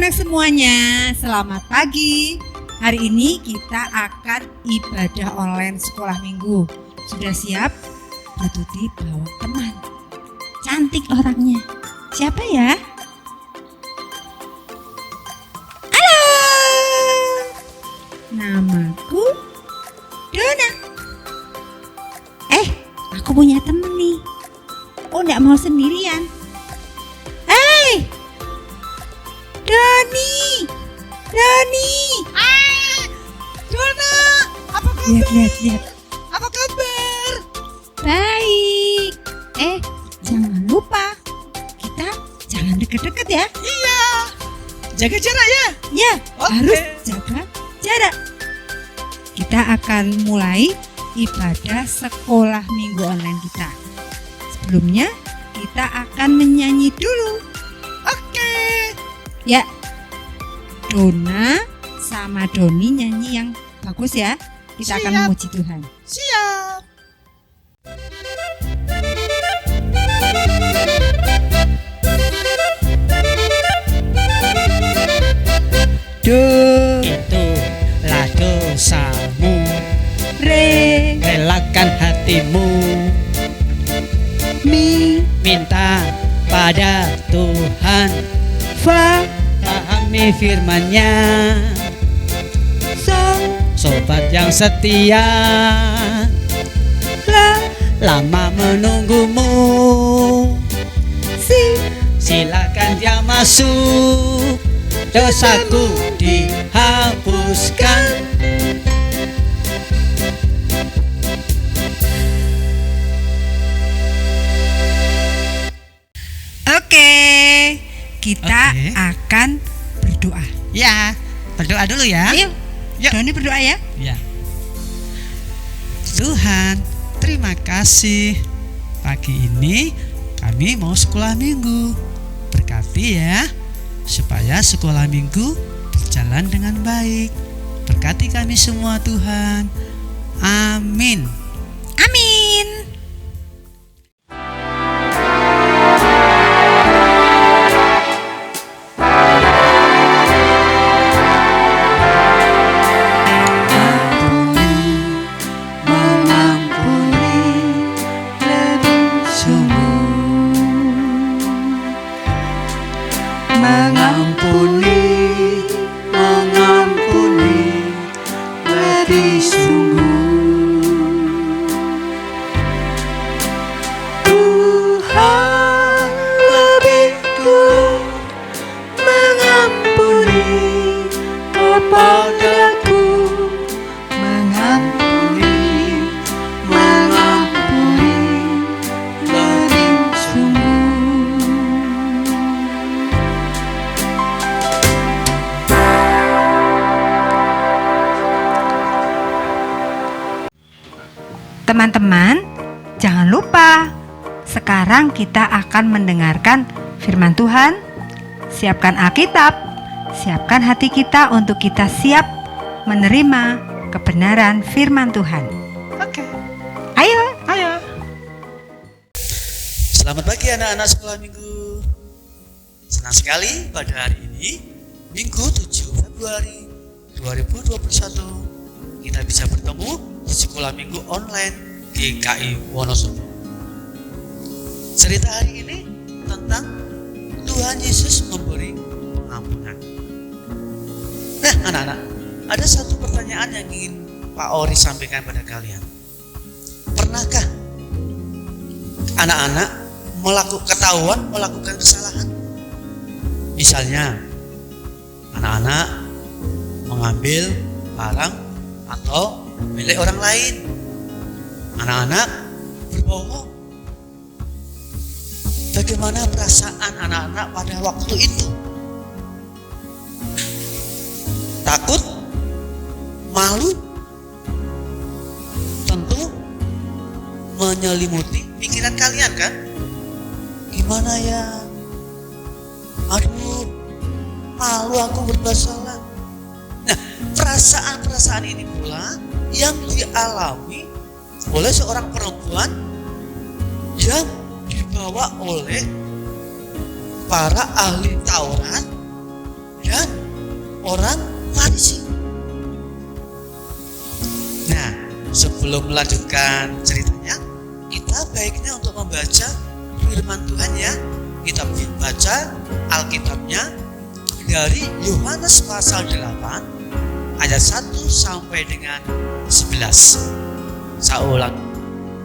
anak-anak semuanya, selamat pagi. Hari ini kita akan ibadah online sekolah minggu. Sudah siap? Mbak Tuti bawa teman. Cantik orangnya. Siapa ya? Halo. Namaku Dona. Aku punya temen nih. Oh, enggak mau sendirian. Hei, Doni. Dona, apa kabar? Lihat. Apa kabar? Baik. Jangan lupa kita jangan deket-deket ya. Iya. Jaga jarak ya. Ya, Oke. harus jaga jarak. Kita akan mulai ibadah sekolah minggu online kita. Sebelumnya kita akan menyanyi dulu. Oke. Ya, Dona sama Doni nyanyi yang bagus ya. Kita akan Siap. memuji Tuhan. Siap. Do, Itulah dosamu, re, relakan hatimu, mi, minta pada Tuhan, fa, pahami firman-Nya. so, Sobat yang setia, la, lama menunggumu, si. silakan dia masuk, dosaku dihapuskan. Oke, kita Oke. akan berdoa. Ya, berdoa dulu ya. Ayo, Yuk. Doni berdoa ya. Ya. Tuhan, terima kasih. Pagi ini kami mau sekolah minggu. Berkati ya, supaya sekolah minggu berjalan dengan baik. Berkati kami semua Tuhan. Amin. Amin. Mengampuni lebih sungguh. Tuhan lebih dulu mengampuni kepadaku, mengampuni lebih sungguh. Teman-teman, jangan lupa sekarang kita akan mendengarkan firman Tuhan. Siapkan Alkitab, siapkan hati kita untuk kita siap menerima kebenaran firman Tuhan. Oke. Ayo. Selamat pagi anak-anak sekolah minggu. Senang sekali pada hari ini, Minggu 7 Februari 2021, kita bisa bertemu di sekolah minggu online GKI Wonosobo. Cerita hari ini tentang Tuhan Yesus memberi pengampunan. Nah anak-anak, ada satu pertanyaan yang ingin Pak Ori sampaikan pada kalian. Pernahkah anak-anak ketahuan melakukan kesalahan? Misalnya anak-anak mengambil barang atau milik orang lain. Anak-anak berbohong. Bagaimana perasaan anak-anak pada waktu itu? Takut? Malu? Tentu menyelimuti pikiran kalian kan? Gimana ya? Aduh, malu aku berbuat salah. Nah, perasaan-perasaan ini pula yang dialami oleh seorang perempuan yang dibawa oleh para ahli Taurat dan orang Farisi. Nah, sebelum melanjutkan ceritanya, kita baiknya untuk membaca firman Tuhan ya. Kita baca Alkitabnya dari Yohanes pasal 8 ayat 1 sampai dengan 11. Saya ulang.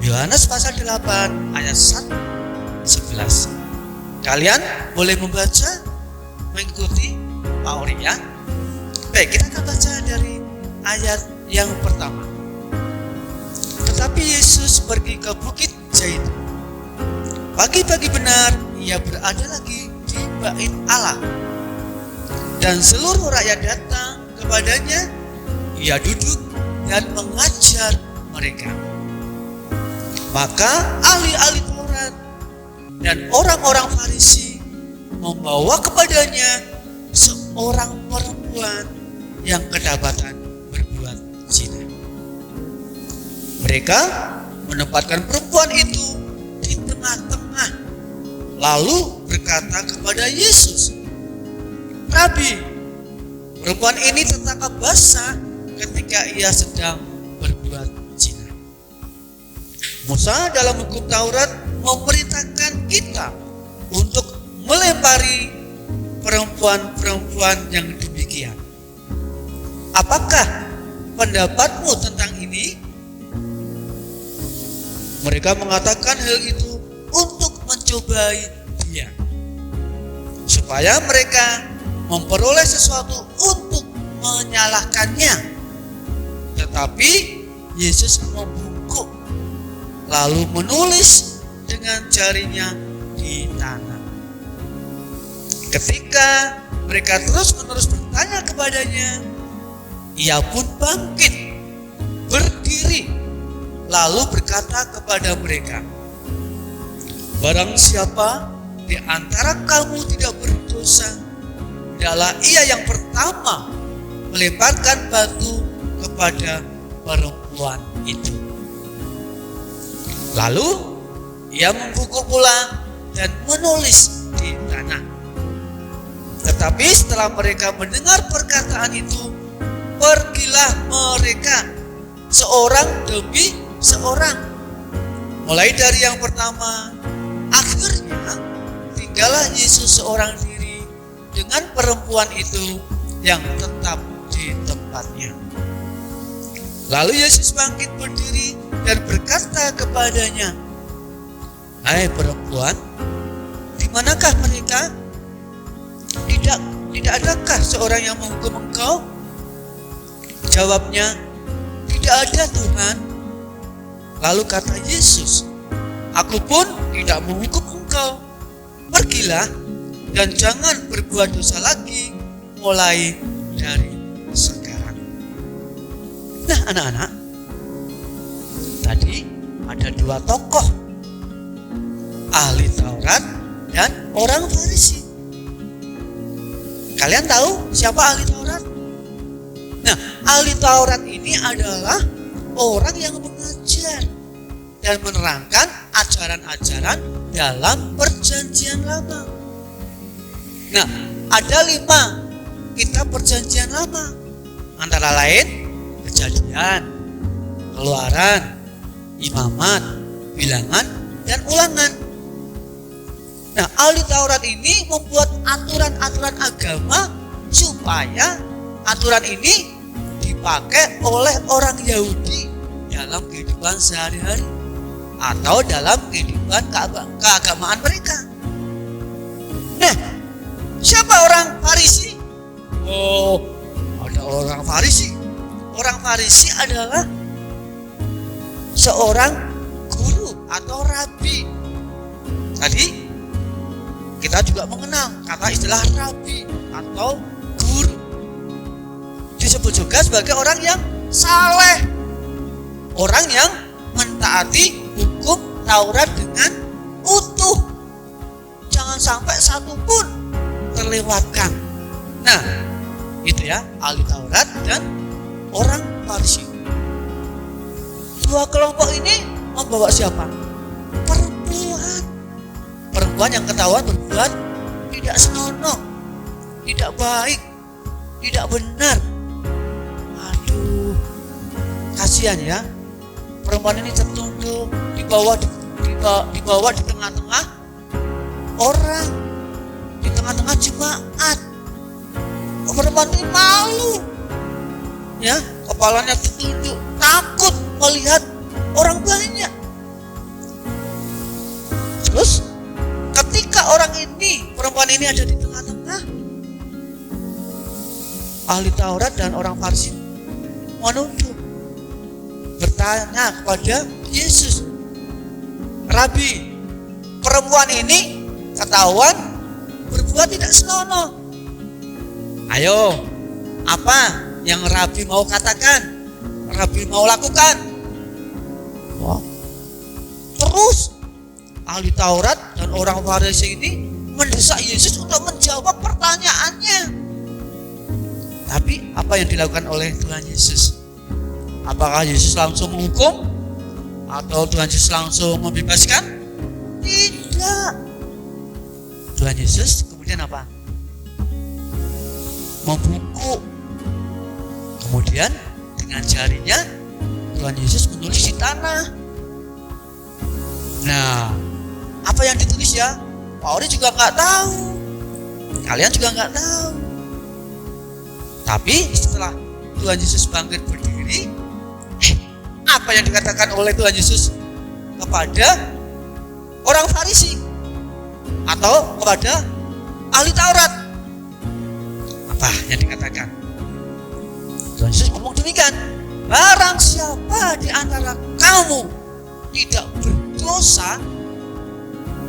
Yohanes pasal 8 ayat 1 11. Kalian boleh membaca, mengikuti Pak Ori ya. Baik, kita akan baca dari ayat yang pertama. Tetapi Yesus pergi ke Bukit Zaitun. Pagi-pagi benar ia berada lagi di Bait Allah, dan seluruh rakyat datang kepadanya. Ia duduk dan mengajar mereka. Maka ahli-ahli Taurat dan orang-orang Farisi membawa kepadanya seorang perempuan yang kedapatan berbuat zina. Mereka menempatkan perempuan itu di tengah-tengah, lalu berkata kepada Yesus, "Rabi, perempuan ini tertangkap basah ketika ia sedang berbuat zina. Musa dalam hukum Taurat memerintahkan kita untuk melempari perempuan-perempuan yang demikian. Apakah pendapatmu tentang ini?" Mereka mengatakan hal itu untuk mencobai dia, supaya mereka memperoleh sesuatu untuk menyalahkannya. Tetapi Yesus membungkuk, lalu menulis dengan jarinya di tanah. Ketika mereka terus-menerus bertanya kepadanya, ia pun bangkit, berdiri, lalu berkata kepada mereka, "Barang siapa di antara kamu tidak berdosa, adalah ia yang pertama melemparkan batu kepada perempuan itu." Lalu ia membungkuk pula dan menulis di tanah. Tetapi setelah mereka mendengar perkataan itu, pergilah mereka seorang demi seorang, mulai dari yang pertama. Akhirnya tinggallah Yesus seorang diri dengan perempuan itu yang tetap di tempatnya. Lalu Yesus bangkit berdiri dan berkata kepadanya, "Hai perempuan, di manakah mereka? Tidak adakah seorang yang menghukum engkau?" Jawabnya, "Tidak ada, Tuhan." Lalu kata Yesus, "Aku pun tidak menghukum engkau. Pergilah dan jangan berbuat dosa lagi mulai dari sekarang." Nah anak-anak, tadi ada dua tokoh, ahli Taurat dan orang Farisi. Kalian tahu siapa ahli Taurat? Nah, ahli Taurat ini adalah orang yang mengajar dan menerangkan ajaran-ajaran dalam Perjanjian Lama. Nah, ada 5 kitab Perjanjian Lama, antara lain Kejadian, Keluaran, Imamat, Bilangan, dan Ulangan. Nah, ahli Taurat ini membuat aturan-aturan agama supaya aturan ini dipakai oleh orang Yahudi dalam kehidupan sehari-hari atau dalam kehidupan keagamaan mereka. Nah, siapa orang Farisi? Oh, ada orang Farisi. Orang Farisi adalah seorang guru atau rabi. Tadi kita juga mengenal kata istilah rabi atau guru. Disebut juga sebagai orang yang saleh, orang yang mentaati hukum Taurat dengan utuh, jangan sampai satu pun terlewatkan. Nah, itu ya, ahli Taurat dan orang Farisi. Dua kelompok ini membawa siapa? Perempuan yang ketahuan berbuat tidak senonoh, tidak baik, tidak benar. Aduh, kasihan ya. Perempuan ini tertunduk, dibawa di tengah-tengah orang, di tengah-tengah jemaat. Perempuan ini malu, ya, kepalanya tertunduk, takut melihat orang banyak. Terus ketika perempuan ini ada di tengah-tengah, ahli Taurat dan orang Farisi menunduk, bertanya kepada Yesus, Rabi, perempuan ini ketahuan berbuat tidak senonoh. Ayo, apa yang Rabi mau katakan, Rabi mau lakukan? Wah. Terus ahli Taurat dan orang Farisi ini mendesak Yesus untuk menjawab pertanyaannya. Tapi apa yang dilakukan oleh Tuhan Yesus? Apakah Yesus langsung menghukum? Atau Tuhan Yesus langsung membebaskan? Tidak. Tuhan Yesus kemudian apa? Membungkuk. Kemudian dengan jarinya Tuhan Yesus menulis di tanah. Nah, apa yang ditulis ya? Pak Ori juga nggak tahu. Kalian juga nggak tahu. Tapi setelah Tuhan Yesus bangkit berdiri, apa yang dikatakan oleh Tuhan Yesus kepada orang Farisi atau kepada ahli Taurat? Apa yang dikatakan? Tuhan Yesus ngomong demikian, barang siapa di antara kamu tidak berdosa,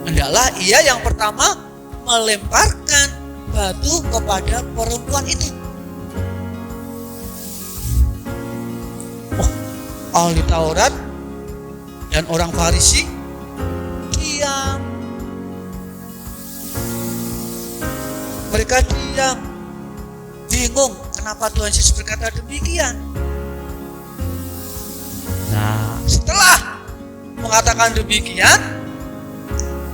hendaklah ia yang pertama melemparkan batu kepada perempuan itu. Ahli Taurat dan orang Farisi diam. Mereka diam, bingung kenapa Tuhan Yesus berkata demikian. Nah, setelah mengatakan demikian,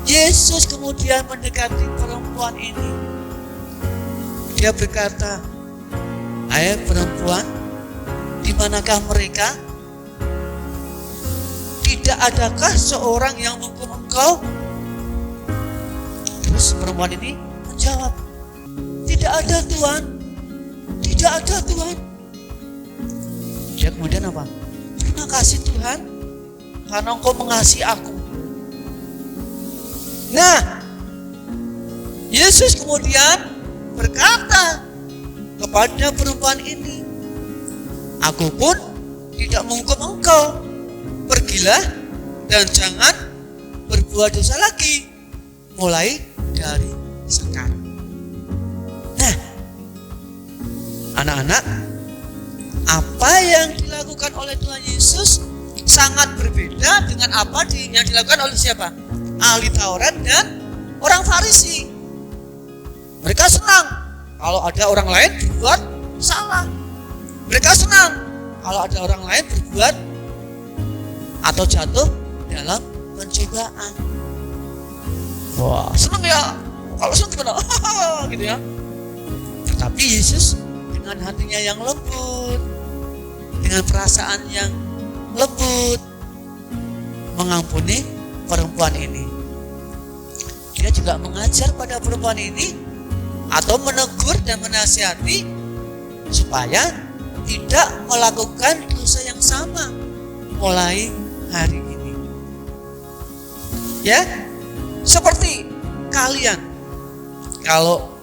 Yesus kemudian mendekati perempuan ini. Dia berkata, "Hai perempuan, di manakah mereka? Tidak adakah seorang yang menghukum engkau?" Terus perempuan ini menjawab, "Tidak ada Tuhan, tidak ada Tuhan." Dia kemudian apa? "Terima kasih Tuhan, karena engkau mengasihi aku." Nah, Yesus kemudian berkata kepada perempuan ini, "Aku pun tidak menghukum engkau. Pergilah dan jangan berbuat dosa lagi mulai dari sekarang." Nah, anak-anak, apa yang dilakukan oleh Tuhan Yesus sangat berbeda dengan apa yang dilakukan oleh siapa? Ahli Taurat dan orang Farisi. Mereka senang kalau ada orang lain berbuat salah. Mereka senang kalau ada orang lain berbuat atau jatuh dalam pencobaan. Wah, senang ya. Kalau senang gimana? Gitu ya. Tetapi Yesus dengan hatinya yang lembut, dengan perasaan yang lembut, mengampuni perempuan ini. Dia juga mengajar pada perempuan ini atau menegur dan menasihati supaya tidak melakukan dosa yang sama mulai hari ini. Ya, seperti kalian kalau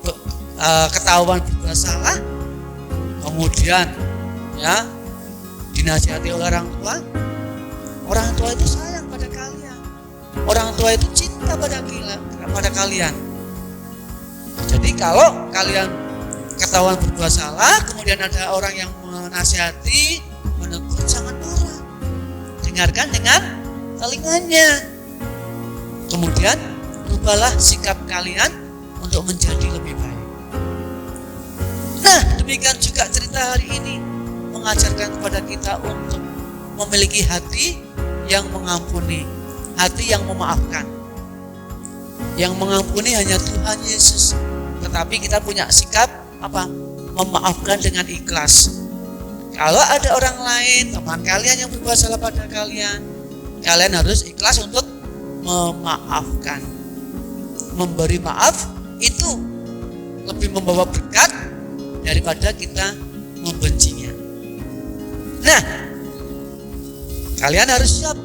ketahuan berbuat salah, kemudian ya dinasihati oleh orang tua itu sayang pada kalian. Orang tua itu cinta pada kalian. Jadi kalau kalian ketahuan berbuat salah, kemudian ada orang yang menasihati, menegur, jangan marah. Dengarkan dengan telinganya. Kemudian rubahlah sikap kalian untuk menjadi lebih baik. Nah, demikian juga cerita hari ini mengajarkan kepada kita untuk memiliki hati yang mengampuni, hati yang memaafkan. Yang mengampuni hanya Tuhan Yesus. tetapi kita punya sikap apa? Memaafkan dengan ikhlas. Kalau ada orang lain, teman kalian yang berbuat salah pada kalian, kalian harus ikhlas untuk memaafkan. Memberi maaf itu lebih membawa berkat daripada kita membencinya. Nah, kalian harus siap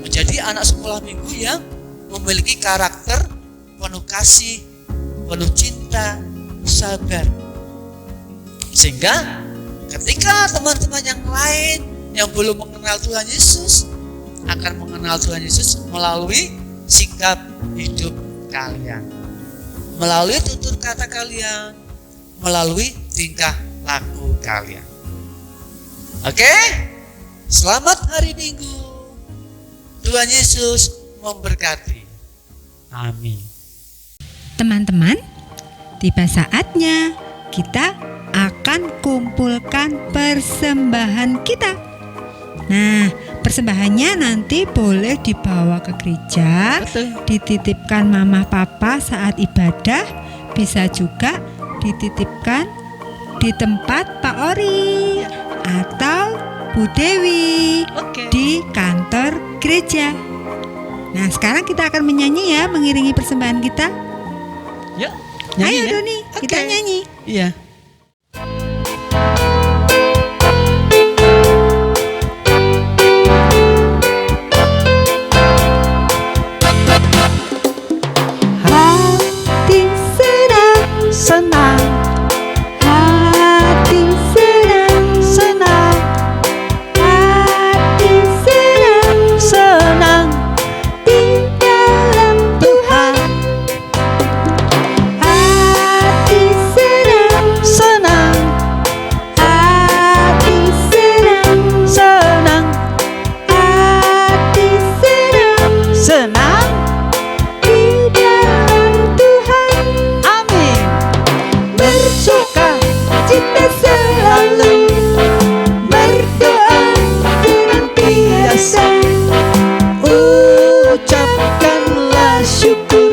menjadi anak sekolah minggu yang memiliki karakter penuh kasih, penuh cinta, sabar. Sehingga ketika teman-teman yang lain yang belum mengenal Tuhan Yesus akan mengenal Tuhan Yesus melalui sikap hidup kalian, melalui tutur kata kalian, melalui tingkah laku kalian. Oke? Selamat hari Minggu. Tuhan Yesus memberkati. Amin. Teman-teman, tiba saatnya kita akan kumpulkan persembahan kita. Nah, persembahannya nanti boleh dibawa ke gereja, dititipkan mama papa saat ibadah, bisa juga dititipkan di tempat Pak Ori atau Bu Dewi di kantor gereja. Nah, sekarang kita akan menyanyi ya, mengiringi persembahan kita. Yuk, Ayo ya? Doni, kita nyanyi. Iya. Hati senang, hati senang, hati senang di dalam Tuhan. Hati senang, hati senang, hati senang di dalam Tuhan. Amin. Bersuka cita selalu, berdoa senantiasa, ucapkanlah syukur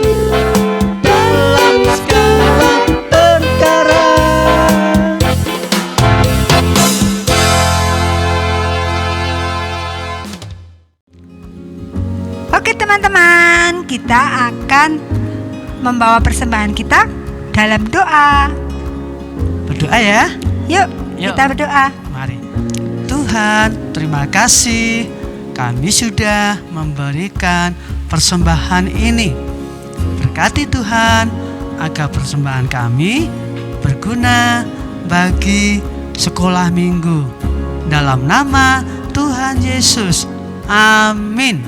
dalam segala perkara. Oke teman-teman, kita akan membawa persembahan kita dalam doa. Berdoa ya. Yuk, Yuk. kita berdoa. Mari. Tuhan, terima kasih kami sudah memberikan persembahan ini. Berkati Tuhan agar persembahan kami berguna bagi sekolah minggu. Dalam nama Tuhan Yesus. Amin.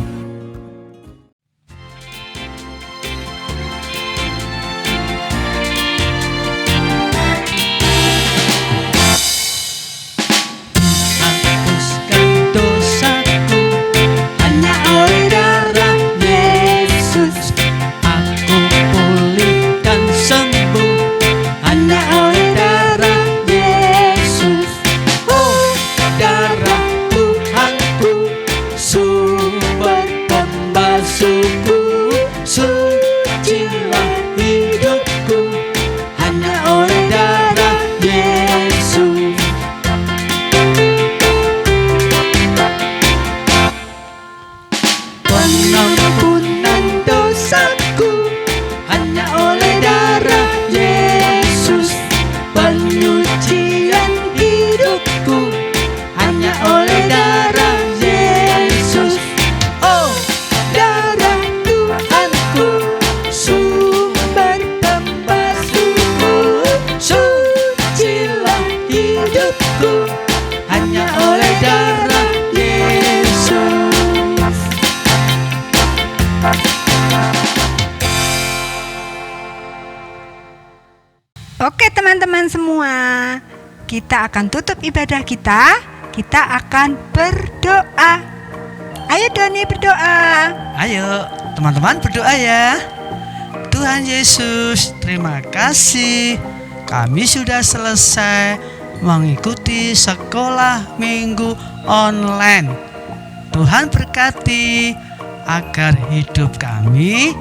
Hapuskan dosaku hanya oleh darah Yesus. Aku pulihkan sembuh hanya oleh darah Yesus. Oh, darah Tuhanku, sumber pembasuhku, sucilah hidupku hanya oleh darah Yesus. Pengampunan dosaku hanya oleh darah Yesus. Penyucian hidupku hanya oleh darah Yesus. Oh, darah Tuhanku, sumber pembasuhku, sucilah hidupku hanya oleh darah Yesus. Oke teman-teman semua, kita akan tutup ibadah kita. Kita akan berdoa. Ayo Doni berdoa. Ayo teman-teman berdoa ya. Tuhan Yesus, terima kasih kami sudah selesai mengikuti sekolah minggu online. Tuhan berkati agar hidup kami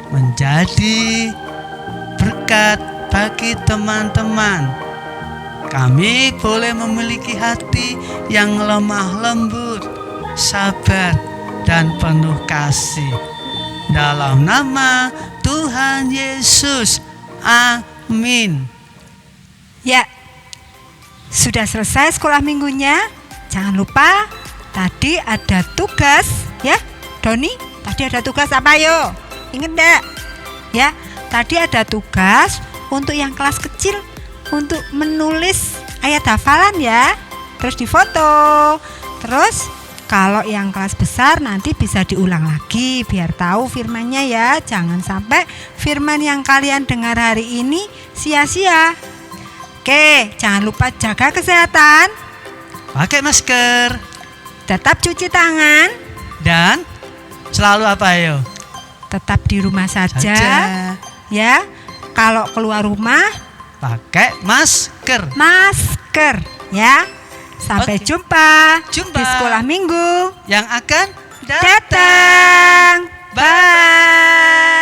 menjadi berkat bagi teman-teman. Kami boleh memiliki hati yang lemah lembut, sabar, dan penuh kasih. Dalam nama Tuhan Yesus, amin. Ya, sudah selesai sekolah minggunya. Jangan lupa tadi ada tugas ya. Doni, tadi ada tugas apa yo? Ingat enggak? Ya, tadi ada tugas untuk yang kelas kecil untuk menulis ayat hafalan ya. Terus difoto. Terus kalau yang kelas besar nanti bisa diulang lagi biar tahu firman-nya ya. Jangan sampai firman yang kalian dengar hari ini sia-sia. Oke, jangan lupa jaga kesehatan, Pakai masker tetap cuci tangan, dan selalu apa yo? tetap di rumah saja. Ya. Kalau keluar rumah Pakai masker. ya. Sampai Oke. jumpa Jumpa. di sekolah minggu Yang akan datang. Bye.